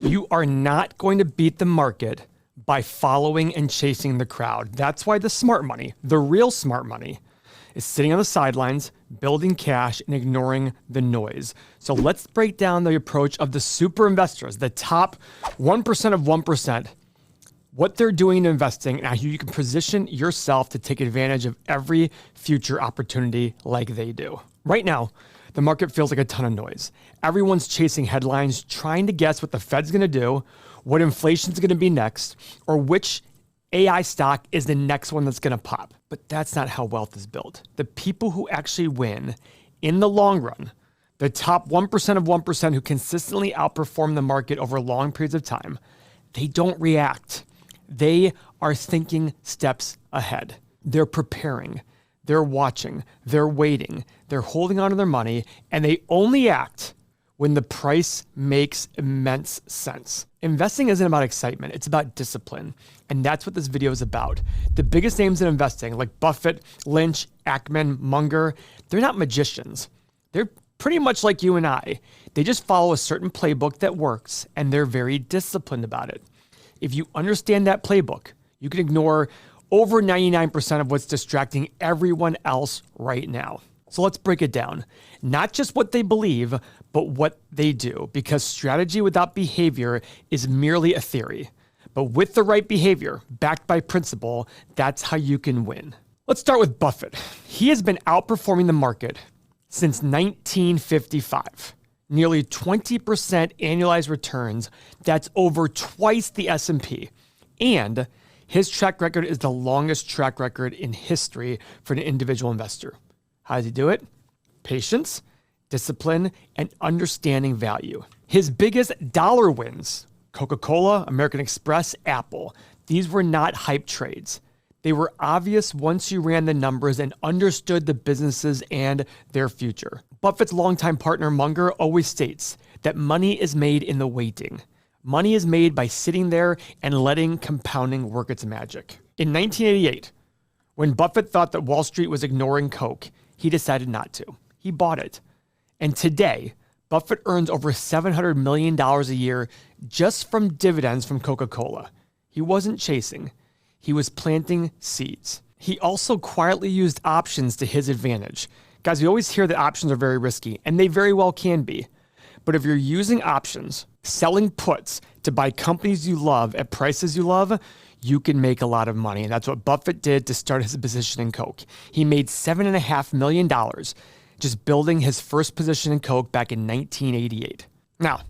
You are not going to beat the market by following and chasing the crowd. That's why the smart money, the real smart money, is sitting on the sidelines, building cash and ignoring the noise. So let's break down the approach of the super investors, the top 1% of 1%, what they're doing in investing, and how you can position yourself to take advantage of every future opportunity like they do. Right now, the market feels like a ton of noise. Everyone's chasing headlines, trying to guess what the Fed's going to do, what inflation's going to be next, or which AI stock is the next one that's going to pop. But that's not how wealth is built. The people who actually win in the long run, the top 1% of 1% who consistently outperform the market over long periods of time, they don't react. They are thinking steps ahead. They're preparing. They're watching. They're waiting. They're holding on to their money, and they only act when the price makes immense sense. Investing isn't about excitement, it's about discipline. And that's what this video is about. The biggest names in investing, like Buffett, Lynch, Ackman, Munger, they're not magicians. They're pretty much like you and I. They just follow a certain playbook that works, and they're very disciplined about it. If you understand that playbook, you can ignore over 99% of what's distracting everyone else right now. So let's break it down. Not just what they believe, but what they do, because strategy without behavior is merely a theory. But with the right behavior, backed by principle, that's how you can win. Let's start with Buffett. He has been outperforming the market since 1955. Nearly 20% annualized returns. That's over twice the S&P. And his track record is the longest track record in history for an individual investor. How does he do it? Patience, discipline, and understanding value. His biggest dollar wins, Coca-Cola, American Express, Apple. These were not hype trades. They were obvious once you ran the numbers and understood the businesses and their future. Buffett's longtime partner Munger always states that money is made in the waiting. Money is made by sitting there and letting compounding work its magic. In 1988, when Buffett thought that Wall Street was ignoring Coke, he decided not to. He bought it. And today, Buffett earns over $700 million a year just from dividends from Coca-Cola. He wasn't chasing. He was planting seeds. He also quietly used options to his advantage. Guys, we always hear that options are very risky, and they very well can be. But if you're using options, selling puts to buy companies you love at prices you love, you can make a lot of money. And that's what Buffett did to start his position in Coke. He made $7.5 million just building his first position in Coke back in 1988. Now,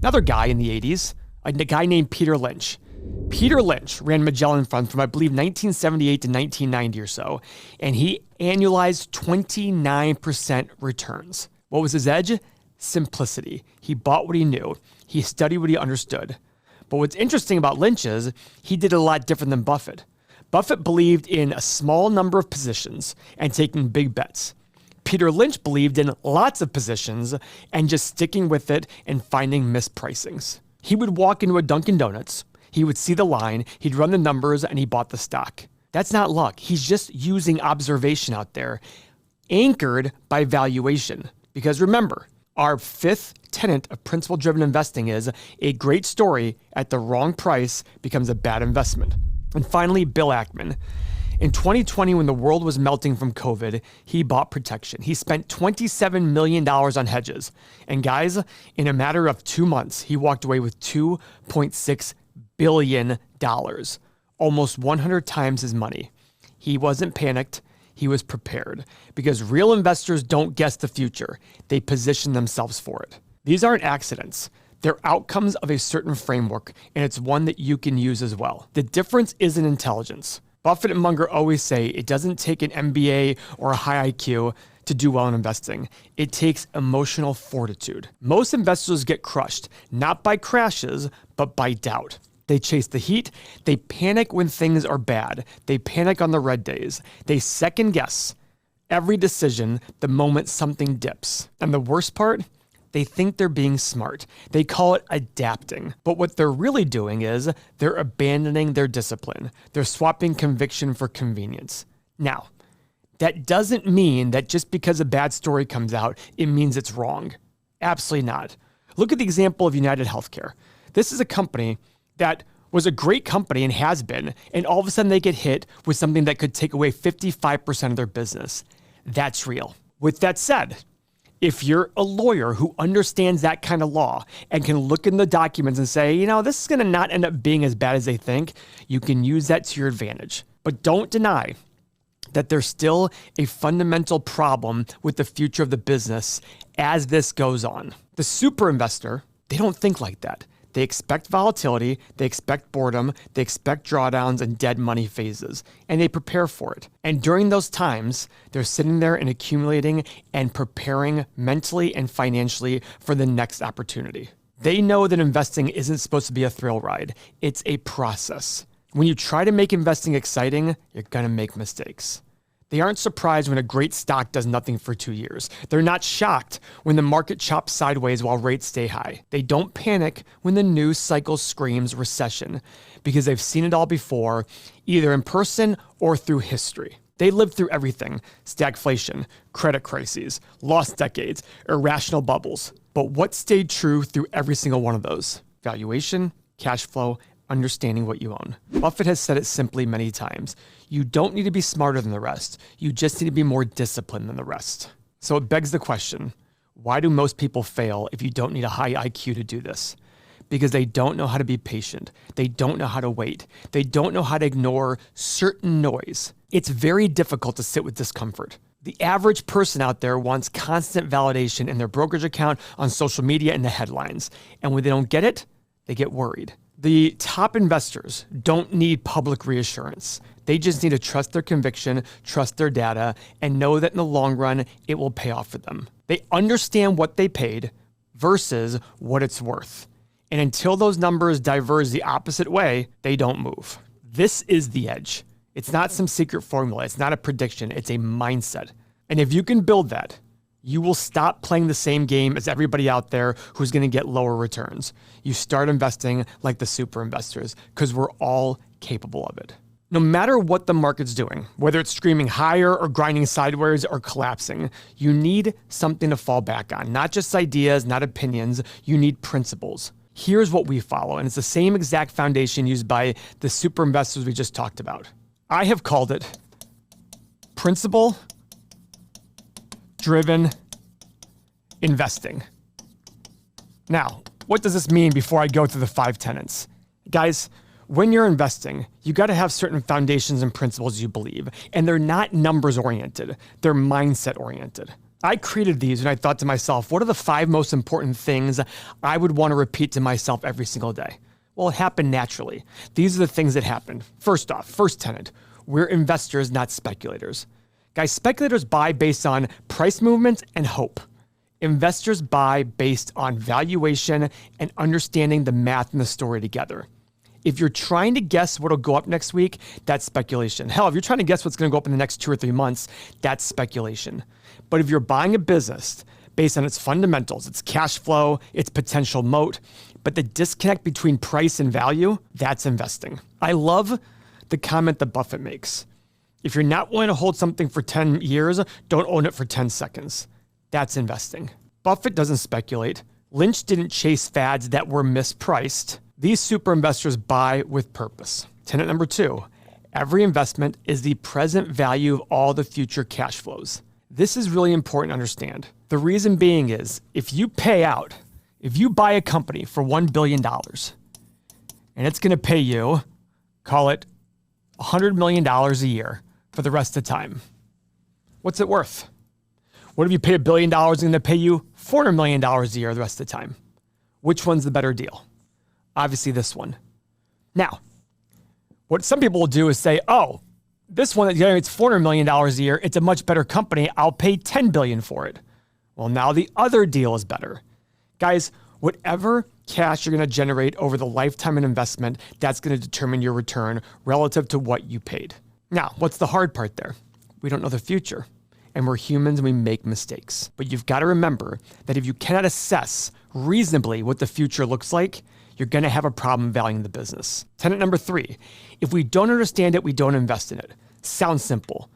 another guy in the 80s, a guy named Peter Lynch. Peter Lynch ran Magellan Fund from, I believe, 1978 to 1990 or so, and he annualized 29% returns. What was his edge? Simplicity. He bought what he knew. He studied what he understood. But what's interesting about Lynch is he did a lot different than Buffett. Buffett believed in a small number of positions and taking big bets. Peter Lynch believed in lots of positions and just sticking with it and finding mispricings. He would walk into a Dunkin' Donuts, he would see the line, he'd run the numbers, and he bought the stock. That's not luck. He's just using observation out there, anchored by valuation. Because remember, our fifth tenet of principle-driven investing is a great story at the wrong price becomes a bad investment. And finally, Bill Ackman. In 2020, when the world was melting from COVID, he bought protection. He spent $27 million on hedges. And guys, in a matter of 2 months, he walked away with $2.6 billion, almost 100 times his money. He wasn't panicked. He was prepared, because real investors don't guess the future. They position themselves for it. These aren't accidents. They're outcomes of a certain framework, and it's one that you can use as well. The difference isn't intelligence. Buffett and Munger always say it doesn't take an MBA or a high IQ to do well in investing. It takes emotional fortitude. Most investors get crushed, not by crashes, but by doubt. They chase the heat. They panic when things are bad. They panic on the red days. They second guess every decision the moment something dips. And the worst part? They think they're being smart. They call it adapting. But what they're really doing is they're abandoning their discipline. They're swapping conviction for convenience. Now, that doesn't mean that just because a bad story comes out, it means it's wrong. Absolutely not. Look at the example of United Healthcare. This is a company that was a great company and has been, and all of a sudden they get hit with something that could take away 55% of their business. That's real. With that said, if you're a lawyer who understands that kind of law and can look in the documents and say, this is going to not end up being as bad as they think, you can use that to your advantage. But don't deny that there's still a fundamental problem with the future of the business as this goes on. The super investor, they don't think like that. They expect volatility, they expect boredom, they expect drawdowns and dead money phases, and they prepare for it. And during those times, they're sitting there and accumulating and preparing mentally and financially for the next opportunity. They know that investing isn't supposed to be a thrill ride. It's a process. When you try to make investing exciting, you're going to make mistakes. They aren't surprised when a great stock does nothing for 2 years. They're not shocked when the market chops sideways while rates stay high. They don't panic when the news cycle screams recession because they've seen it all before, either in person or through history. They lived through everything: stagflation, credit crises, lost decades, irrational bubbles. But what stayed true through every single one of those? Valuation, cash flow, understanding what you own. Buffett has said it simply many times. You don't need to be smarter than the rest. You just need to be more disciplined than the rest. So it begs the question, why do most people fail if you don't need a high IQ to do this? Because they don't know how to be patient. They don't know how to wait. They don't know how to ignore certain noise. It's very difficult to sit with discomfort. The average person out there wants constant validation in their brokerage account, on social media, and the headlines. And when they don't get it, they get worried. The top investors don't need public reassurance. They just need to trust their conviction, trust their data, and know that in the long run, it will pay off for them. They understand what they paid versus what it's worth. And until those numbers diverge the opposite way, they don't move. This is the edge. It's not some secret formula. It's not a prediction. It's a mindset. And if you can build that, you will stop playing the same game as everybody out there who's going to get lower returns. You start investing like the super investors because we're all capable of it. No matter what the market's doing, whether it's screaming higher or grinding sideways or collapsing, you need something to fall back on. Not just ideas, not opinions. You need principles. Here's what we follow, and it's the same exact foundation used by the super investors we just talked about. I have called it principle-driven investing. Now, what does this mean before I go through the 5 tenets? Guys, when you're investing, you got to have certain foundations and principles you believe, and they're not numbers oriented, they're mindset oriented. I created these and I thought to myself, what are the 5 most important things I would want to repeat to myself every single day? Well, it happened naturally. These are the things that happened. First off, first tenet, we're investors, not speculators. Guys, speculators buy based on price movements and hope. Investors buy based on valuation and understanding the math and the story together. If you're trying to guess what'll go up next week, that's speculation. Hell, if you're trying to guess what's going to go up in the next 2 or 3 months, that's speculation. But if you're buying a business based on its fundamentals, its cash flow, its potential moat, but the disconnect between price and value, that's investing. I love the comment that Buffett makes. If you're not willing to hold something for 10 years, don't own it for 10 seconds. That's investing. Buffett doesn't speculate. Lynch didn't chase fads that were mispriced. These super investors buy with purpose. Tenet number 2, every investment is the present value of all the future cash flows. This is really important to understand. The reason being is if you buy a company for $1 billion and it's going to pay you, call it $100 million a year for the rest of the time, what's it worth? What if you pay $1 billion and it's going to pay you $400 million a year the rest of the time? Which one's the better deal? Obviously this one. Now, what some people will do is say, oh, this one that generates $400 million a year, it's a much better company. I'll pay $10 billion for it. Well, now the other deal is better. Guys, whatever cash you're going to generate over the lifetime of investment, that's going to determine your return relative to what you paid. Now, what's the hard part there? We don't know the future. And we're humans and we make mistakes. But you've got to remember that if you cannot assess reasonably what the future looks like, you're going to have a problem valuing the business. Tenet number 3, if we don't understand it, we don't invest in it. Sounds simple,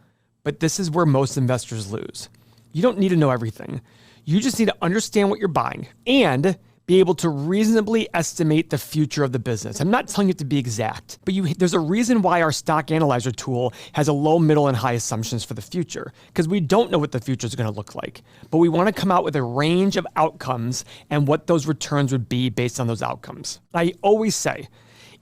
but this is where most investors lose. You don't need to know everything. You just need to understand what you're buying and be able to reasonably estimate the future of the business. I'm not telling you to be exact, but there's a reason why our stock analyzer tool has a low, middle, and high assumptions for the future, because we don't know what the future is going to look like. But we want to come out with a range of outcomes and what those returns would be based on those outcomes. I always say,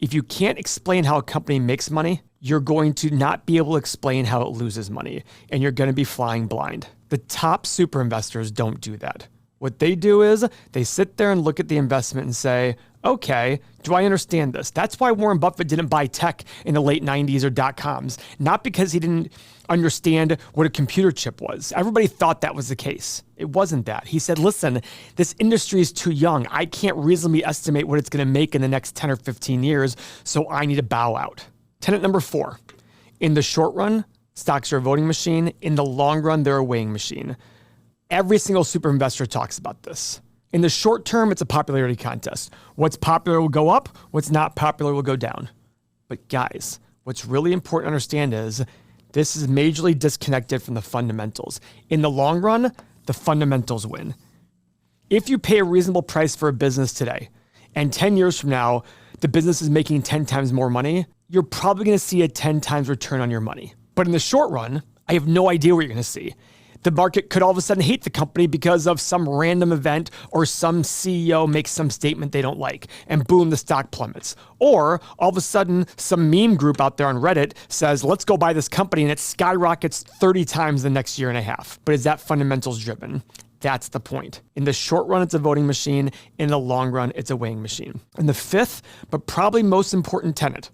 if you can't explain how a company makes money, you're going to not be able to explain how it loses money, and you're going to be flying blind. The top super investors don't do that. What they do is they sit there and look at the investment and say, okay, do I understand this? That's why Warren Buffett didn't buy tech in the late 90s or dot-coms, not because he didn't understand what a computer chip was. Everybody thought that was the case. It wasn't that. He said, listen, this industry is too young. I can't reasonably estimate what it's going to make in the next 10 or 15 years, so I need to bow out. Tenet number 4, in the short run, stocks are a voting machine. In the long run, they're a weighing machine. Every single super investor talks about this. In the short term, it's a popularity contest. What's popular will go up, what's not popular will go down. But guys, what's really important to understand is this is majorly disconnected from the fundamentals. In the long run, the fundamentals win. If you pay a reasonable price for a business today, and 10 years from now, the business is making 10 times more money, you're probably going to see a 10 times return on your money. But in the short run, I have no idea what you're going to see. The market could all of a sudden hate the company because of some random event or some CEO makes some statement they don't like, and boom, the stock plummets. Or all of a sudden, some meme group out there on Reddit says, let's go buy this company, and it skyrockets 30 times the next year and a half. But is that fundamentals driven? That's the point. In the short run, it's a voting machine. In the long run, it's a weighing machine. And the fifth, but probably most important tenet,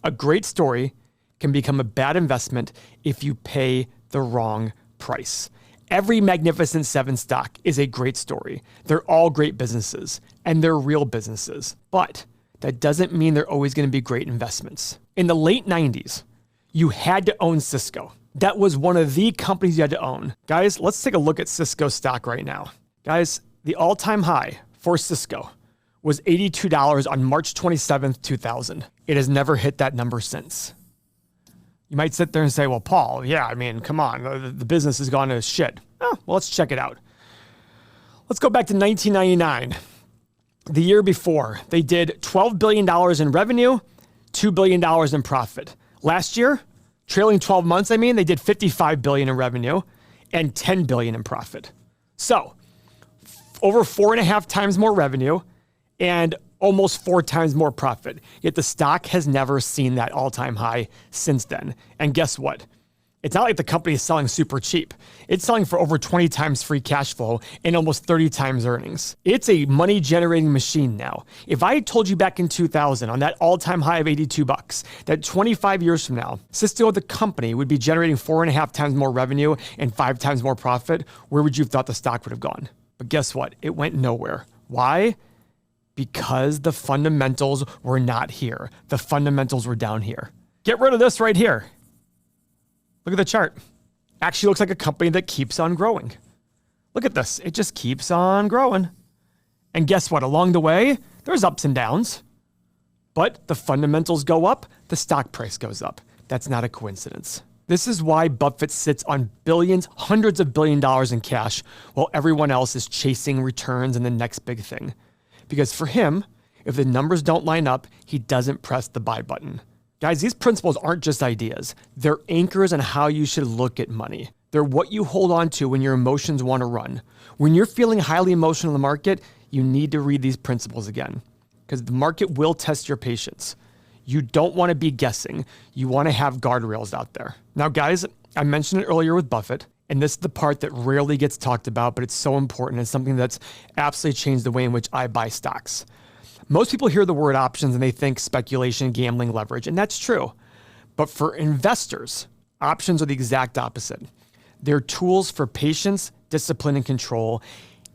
a great story can become a bad investment if you pay the wrong price. Every Magnificent Seven stock is a great story. They're all great businesses, and they're real businesses. But that doesn't mean they're always going to be great investments. In the late 90s, you had to own Cisco. That was one of the companies you had to own. Guys, let's take a look at Cisco stock right now. Guys, the all-time high for Cisco was $82 on March 27th, 2000. It has never hit that number since. You might sit there and say, well, Paul, yeah, I mean, come on, the business has gone to shit. Oh, well, let's check it out. Let's go back to 1999. The year before, they did $12 billion in revenue, $2 billion in profit. Last year, trailing 12 months, they did $55 billion in revenue and $10 billion in profit. So, over 4.5 times more revenue and almost 4 times more profit. Yet the stock has never seen that all-time high since then. And guess what? It's not like the company is selling super cheap. It's selling for over 20 times free cash flow and almost 30 times earnings. It's a money-generating machine now. If I had told you back in 2000 on that all-time high of $82, that 25 years from now, Cisco, the company, would be generating 4.5 times more revenue and 5 times more profit, where would you have thought the stock would have gone? But guess what? It went nowhere. Why? Because the fundamentals were not here. The fundamentals were down here. Get rid of this right here. Look at the chart. Actually looks like a company that keeps on growing. Look at this. It just keeps on growing. And guess what? Along the way, there's ups and downs. But the fundamentals go up, the stock price goes up. That's not a coincidence. This is why Buffett sits on billions, hundreds of billion dollars in cash, while everyone else is chasing returns and the next big thing. Because for him, if the numbers don't line up, he doesn't press the buy button. Guys, these principles aren't just ideas. They're anchors on how you should look at money. They're what you hold on to when your emotions want to run. When you're feeling highly emotional in the market, you need to read these principles again. Because the market will test your patience. You don't want to be guessing. You want to have guardrails out there. Now, guys, I mentioned it earlier with Buffett. And this is the part that rarely gets talked about, but it's so important. It's something that's absolutely changed the way in which I buy stocks. Most people hear the word options and they think speculation, gambling, leverage, and that's true. But for investors, options are the exact opposite. They're tools for patience, discipline, and control.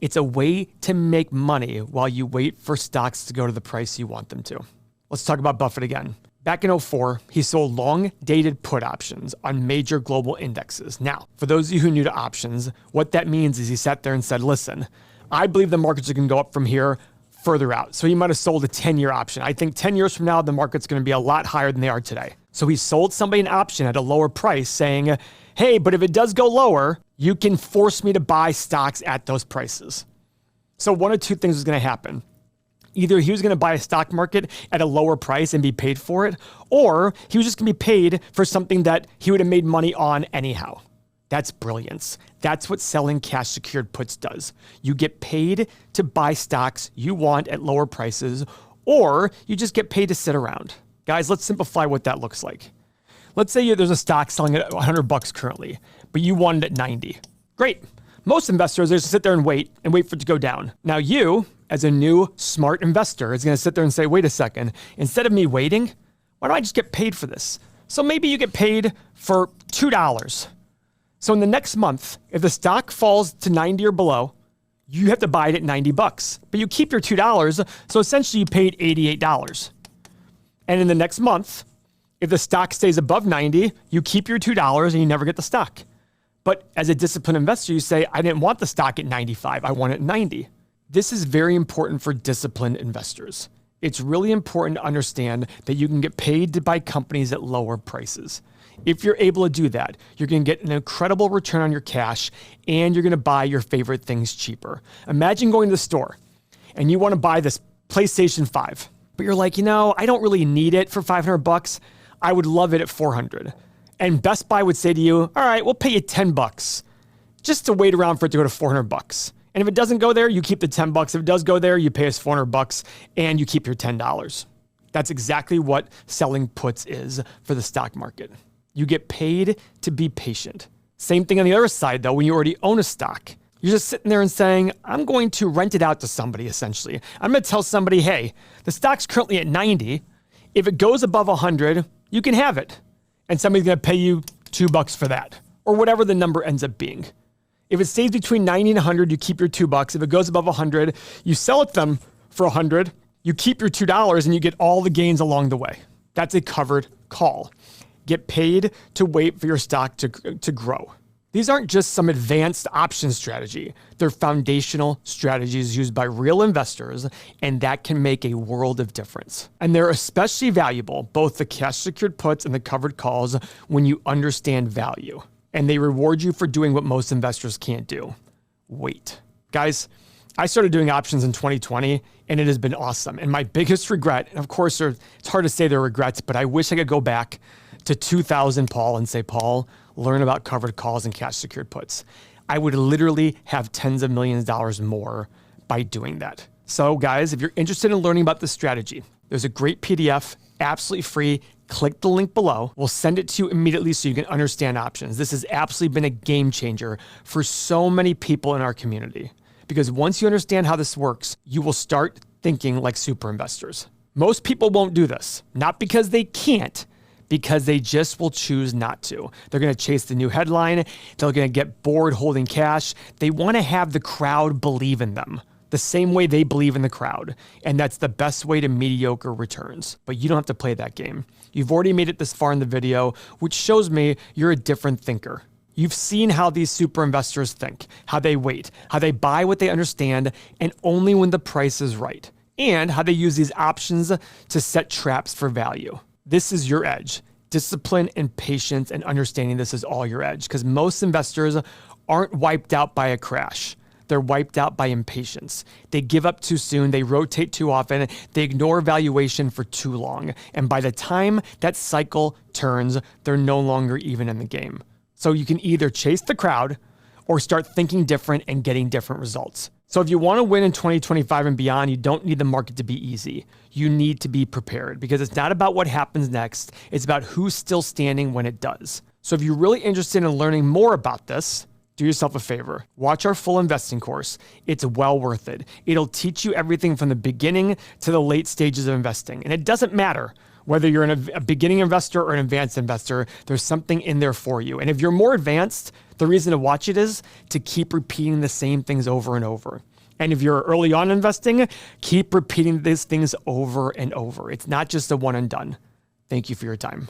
It's a way to make money while you wait for stocks to go to the price you want them to. Let's talk about Buffett again. Back in 2004, he sold long-dated put options on major global indexes. Now, for those of you who are new to options, what that means is he sat there and said, listen, I believe the markets are going to go up from here further out. So he might have sold a 10-year option. I think 10 years from now, the market's going to be a lot higher than they are today. So he sold somebody an option at a lower price saying, hey, but if it does go lower, you can force me to buy stocks at those prices. So one of two things is going to happen. Either he was going to buy a stock market at a lower price and be paid for it, or he was just going to be paid for something that he would have made money on anyhow. That's brilliance. That's what selling cash secured puts does. You get paid to buy stocks you want at lower prices, or you just get paid to sit around. Guys, let's simplify what that looks like. Let's say there's a stock selling at $100 currently, but you want it at 90. Great. Most investors are just sit there and wait for it to go down. Now you, as a new smart investor, is going to sit there and say, wait a second, instead of me waiting, why don't I just get paid for this? So maybe you get paid for $2. So in the next month, if the stock falls to 90 or below, you have to buy it at $90, but you keep your $2. So essentially you paid $88. And in the next month, if the stock stays above 90, you keep your $2 and you never get the stock. But as a disciplined investor, you say, I didn't want the stock at 95. I want it at 90. This is very important for disciplined investors. It's really important to understand that you can get paid to buy companies at lower prices. If you're able to do that, you're going to get an incredible return on your cash and you're going to buy your favorite things cheaper. Imagine going to the store and you want to buy this PlayStation 5, but you're like, I don't really need it for $500. I would love it at $400. And Best Buy would say to you, all right, we'll pay you $10 just to wait around for it to go to $400. And if it doesn't go there, you keep the $10. If it does go there, you pay us $400 and you keep your $10. That's exactly what selling puts is for the stock market. You get paid to be patient. Same thing on the other side, though, when you already own a stock. You're just sitting there and saying, I'm going to rent it out to somebody, essentially. I'm going to tell somebody, hey, the stock's currently at 90. If it goes above 100, you can have it. And somebody's going to pay you $2 for that, or whatever the number ends up being. If it stays between 90 and 100, you keep your $2. If it goes above 100, you sell it to them for 100, you keep your $2, and you get all the gains along the way. That's a covered call. Get paid to wait for your stock to grow. These aren't just some advanced option strategy. They're foundational strategies used by real investors, and that can make a world of difference. And they're especially valuable, both the cash secured puts and the covered calls, when you understand value. And they reward you for doing what most investors can't do. Wait. Guys, I started doing options in 2020, and it has been awesome. And my biggest regret, and of course, it's hard to say they're regrets, but I wish I could go back to 2000, Paul, and say, Paul, learn about covered calls and cash secured puts. I would literally have tens of millions of dollars more by doing that. So guys, if you're interested in learning about this strategy, there's a great PDF, absolutely free. Click the link below. We'll send it to you immediately so you can understand options. This has absolutely been a game changer for so many people in our community. Because once you understand how this works, you will start thinking like super investors. Most people won't do this, not because they can't, because they just will choose not to. They're going to chase the new headline. They're going to get bored holding cash. They want to have the crowd believe in them the same way they believe in the crowd. And that's the best way to mediocre returns. But you don't have to play that game. You've already made it this far in the video, which shows me you're a different thinker. You've seen how these super investors think, how they wait, how they buy what they understand, and only when the price is right, and how they use these options to set traps for value. This is your edge. Discipline and patience and understanding this is all your edge, because most investors aren't wiped out by a crash. They're wiped out by impatience. They give up too soon. They rotate too often. They ignore valuation for too long. And by the time that cycle turns, they're no longer even in the game. So you can either chase the crowd or start thinking different and getting different results. So if you want to win in 2025 and beyond, you don't need the market to be easy. You need to be prepared, because it's not about what happens next. It's about who's still standing when it does. So if you're really interested in learning more about this, do yourself a favor. Watch our full investing course. It's well worth it. It'll teach you everything from the beginning to the late stages of investing. And it doesn't matter whether you're a beginning investor or an advanced investor, there's something in there for you. And if you're more advanced, the reason to watch it is to keep repeating the same things over and over. And if you're early on investing, keep repeating these things over and over. It's not just a one and done. Thank you for your time.